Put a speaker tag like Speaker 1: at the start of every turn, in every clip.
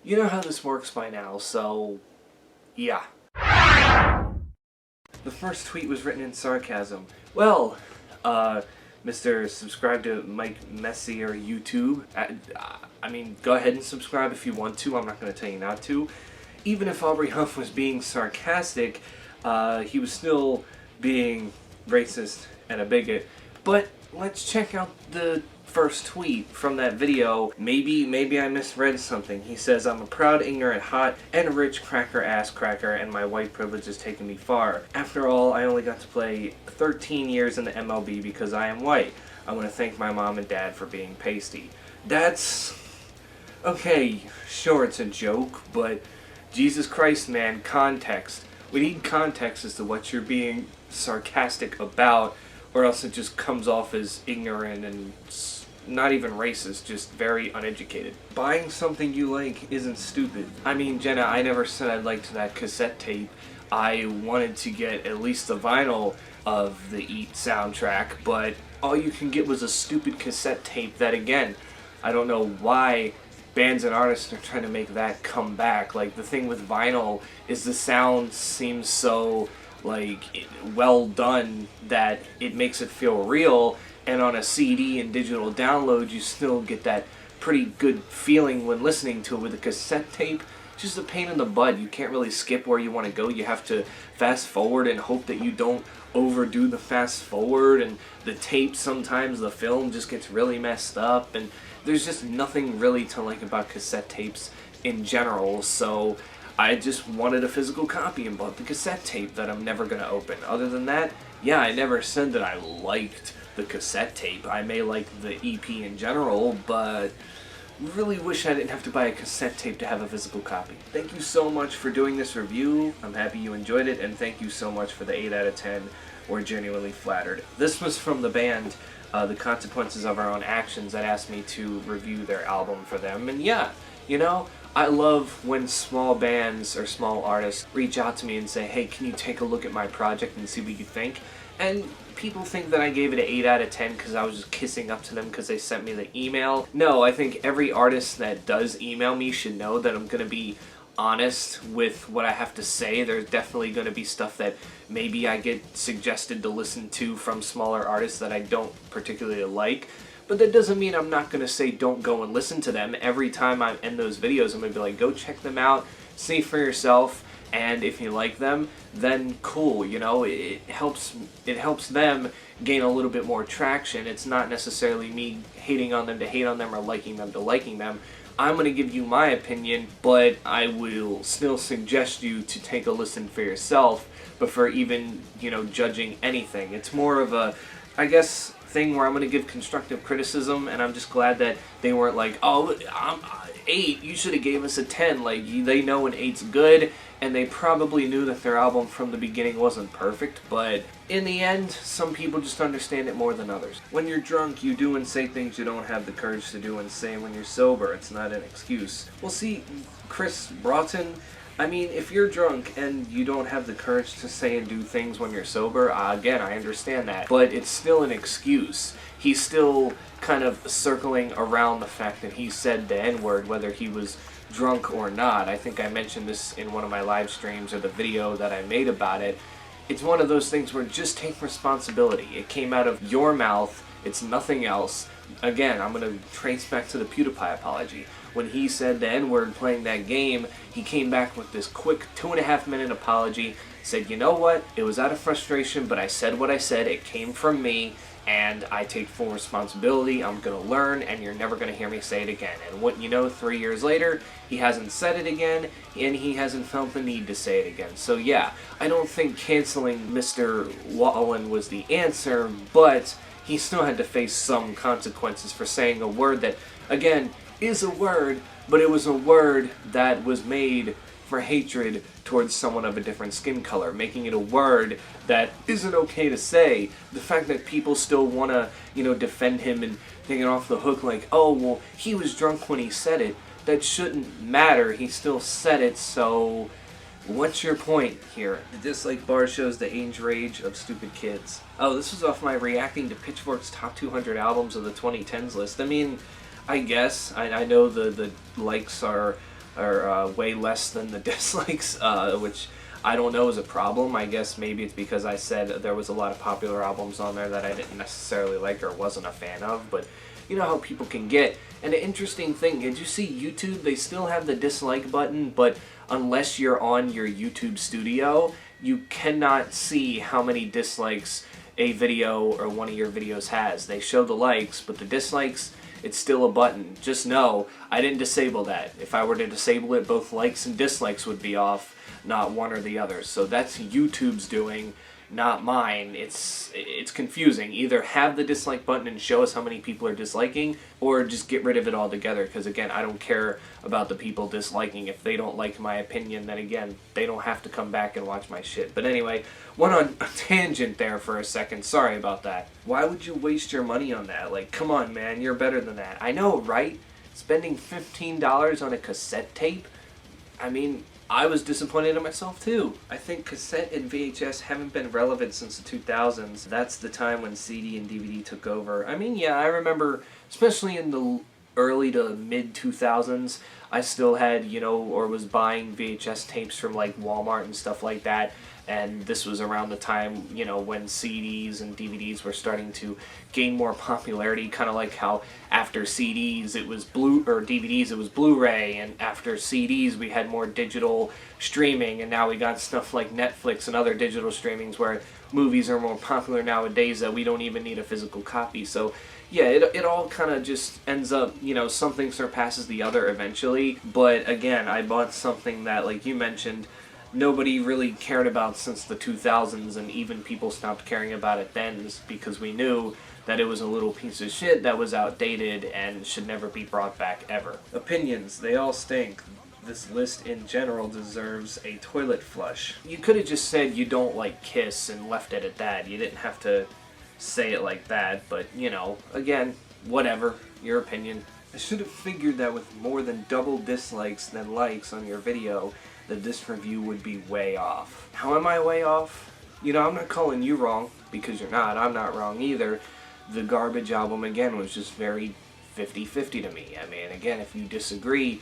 Speaker 1: You know how this works by now, so yeah. The first tweet was written in sarcasm. Well, Mr. Subscribe to Mike Messier YouTube. I mean, go ahead and subscribe if you want to. I'm not going to tell you not to. Even if Aubrey Huff was being sarcastic, he was still being racist and a bigot. But let's check out the first tweet from that video. Maybe I misread something. He says, "I'm a proud, ignorant, hot, and rich cracker ass cracker, and my white privilege has taken me far. After all, I only got to play 13 years in the MLB because I am white. I want to thank my mom and dad for being pasty." That's... okay, sure, it's a joke, but Jesus Christ, man, context. We need context as to what you're being sarcastic about, or else it just comes off as ignorant and not even racist, just very uneducated. Buying something you like isn't stupid. I mean, Jenna, I never said I liked that cassette tape. I wanted to get at least the vinyl of the Eat soundtrack, but all you can get was a stupid cassette tape that, again, I don't know why bands and artists are trying to make that come back. Like, the thing with vinyl is the sound seems so, like, well done that it makes it feel real, and on a CD and digital download you still get that pretty good feeling when listening to it. With a cassette tape, it's just a pain in the butt. You can't really skip where you want to go. You have to fast forward and hope that you don't overdo the fast forward, and the tape, sometimes the film just gets really messed up, and there's just nothing really to like about cassette tapes in general. So I just wanted a physical copy and bought the cassette tape that I'm never going to open. Other than that, yeah, I never said that I liked the cassette tape. I may like the EP in general, but really wish I didn't have to buy a cassette tape to have a physical copy. Thank you so much for doing this review. I'm happy you enjoyed it, and thank you so much for the 8 out of 10. We're genuinely flattered. This was from the band The Consequences of Our Own Actions that asked me to review their album for them. And yeah, you know, I love when small bands or small artists reach out to me and say, "Hey, can you take a look at my project and see what you think?" And people think that I gave it an 8 out of 10 because I was just kissing up to them because they sent me the email. No, I think every artist that does email me should know that I'm going to be honest with what I have to say. There's definitely going to be stuff that maybe I get suggested to listen to from smaller artists that I don't particularly like. But that doesn't mean I'm not going to say don't go and listen to them. Every time I end those videos, I'm going to be like, go check them out, see for yourself, and if you like them, then cool, you know, it helps them gain a little bit more traction. It's not necessarily me hating on them to hate on them or liking them to liking them. I'm going to give you my opinion, but I will still suggest you to take a listen for yourself before even, you know, judging anything. It's more of a, I guess, thing where I'm going to give constructive criticism, and I'm just glad that they weren't like, "Oh, I'm 8, you should have gave us a 10. Like, they know an 8's good, and they probably knew that their album from the beginning wasn't perfect, but in the end, some people just understand it more than others. When you're drunk, you do and say things you don't have the courage to do and say when you're sober. It's not an excuse. Well, see, Chris Broughton, I mean, if you're drunk and you don't have the courage to say and do things when you're sober, again, I understand that, but it's still an excuse. He's still kind of circling around the fact that he said the N-word, whether he was drunk or not. I think I mentioned this in one of my live streams or the video that I made about it. It's one of those things where just take responsibility. It came out of your mouth. It's nothing else. Again, I'm going to trace back to the PewDiePie apology. When he said the N-word playing that game, he came back with this quick 2.5-minute apology, said, "You know what, it was out of frustration, but I said what I said, it came from me, and I take full responsibility. I'm going to learn, and you're never going to hear me say it again." And what you know, 3 years later, he hasn't said it again, and he hasn't felt the need to say it again. So yeah, I don't think canceling Mr. Wallen was the answer, but he still had to face some consequences for saying a word that, again, is a word, but it was a word that was made for hatred towards someone of a different skin color, making it a word that isn't okay to say. The fact that people still want to, you know, defend him and take it off the hook like, "Oh, well, he was drunk when he said it," that shouldn't matter. He still said it, so what's your point here? The dislike bar shows the age range of stupid kids. Oh, this was off my reacting to Pitchfork's top 200 albums of the 2010s list. I mean, I guess, I know the likes are or way less than the dislikes, which I don't know is a problem. I guess maybe it's because I said there was a lot of popular albums on there that I didn't necessarily like or wasn't a fan of, but you know how people can get. And an interesting thing, did you see YouTube? They still have the dislike button, but unless you're on your YouTube studio, you cannot see how many dislikes a video or one of your videos has. They show the likes, but the dislikes, it's still a button. Just know, I didn't disable that. If I were to disable it, both likes and dislikes would be off, not one or the other. So that's YouTube's doing, not mine. It's confusing. Either have the dislike button and show us how many people are disliking, or just get rid of it altogether, because again, I don't care about the people disliking. If they don't like my opinion, then again, they don't have to come back and watch my shit. But anyway, went on a tangent there for a second. Sorry about that. Why would you waste your money on that? Like, come on, man, you're better than that. I know, right? Spending $15 on a cassette tape? I mean, I was disappointed in myself too. I think cassette and VHS haven't been relevant since the 2000s. That's the time when CD and DVD took over. I mean, yeah, I remember, especially in the early to mid 2000s, I still had, you know, or was buying VHS tapes from like Walmart and stuff like that. And this was around the time, you know, when CDs and DVDs were starting to gain more popularity, kind of like how after CDs it was DVDs it was Blu-ray, and after CDs we had more digital streaming, and now we got stuff like Netflix and other digital streamings where movies are more popular nowadays that we don't even need a physical copy. So yeah, it all kind of just ends up, you know, something surpasses the other eventually. But again, I bought something that, like you mentioned, nobody really cared about since the 2000s, and even people stopped caring about it then because we knew that it was a little piece of shit that was outdated and should never be brought back ever. Opinions, they all stink. This list in general deserves a toilet flush. You could have just said you don't like Kiss and left it at that. You didn't have to say it like that, but you know, again, whatever, your opinion. I should have figured that with more than double dislikes than likes on your video, that this review would be way off. How am I way off? You know, I'm not calling you wrong, because you're not. I'm not wrong either. The Garbage album, again, was just very 50-50 to me. I mean, again, if you disagree,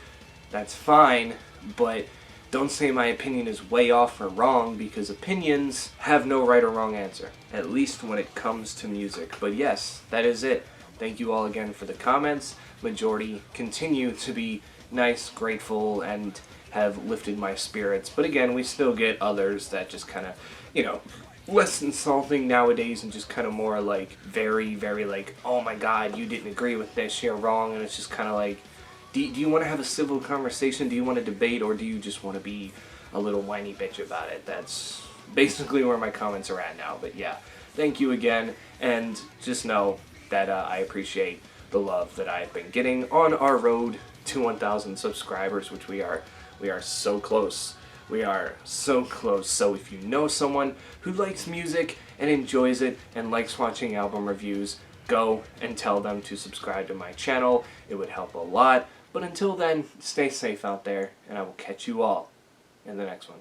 Speaker 1: that's fine, but don't say my opinion is way off or wrong, because opinions have no right or wrong answer, at least when it comes to music. But yes, that is it. Thank you all again for the comments. Majority continue to be nice, grateful, and have lifted my spirits. But again, we still get others that just kind of, you know, less insulting nowadays and just kind of more like very, very like, oh my god, you didn't agree with this, you're wrong. And it's just kind of like, do you want to have a civil conversation? Do you want to debate? Or do you just want to be a little whiny bitch about it? That's basically where my comments are at now. But yeah, thank you again, and just know that I appreciate the love that I've been getting on our road to 1,000 subscribers, which we are so close. We are so close. So if you know someone who likes music and enjoys it and likes watching album reviews, go and tell them to subscribe to my channel. It would help a lot. But until then, stay safe out there, and I will catch you all in the next one.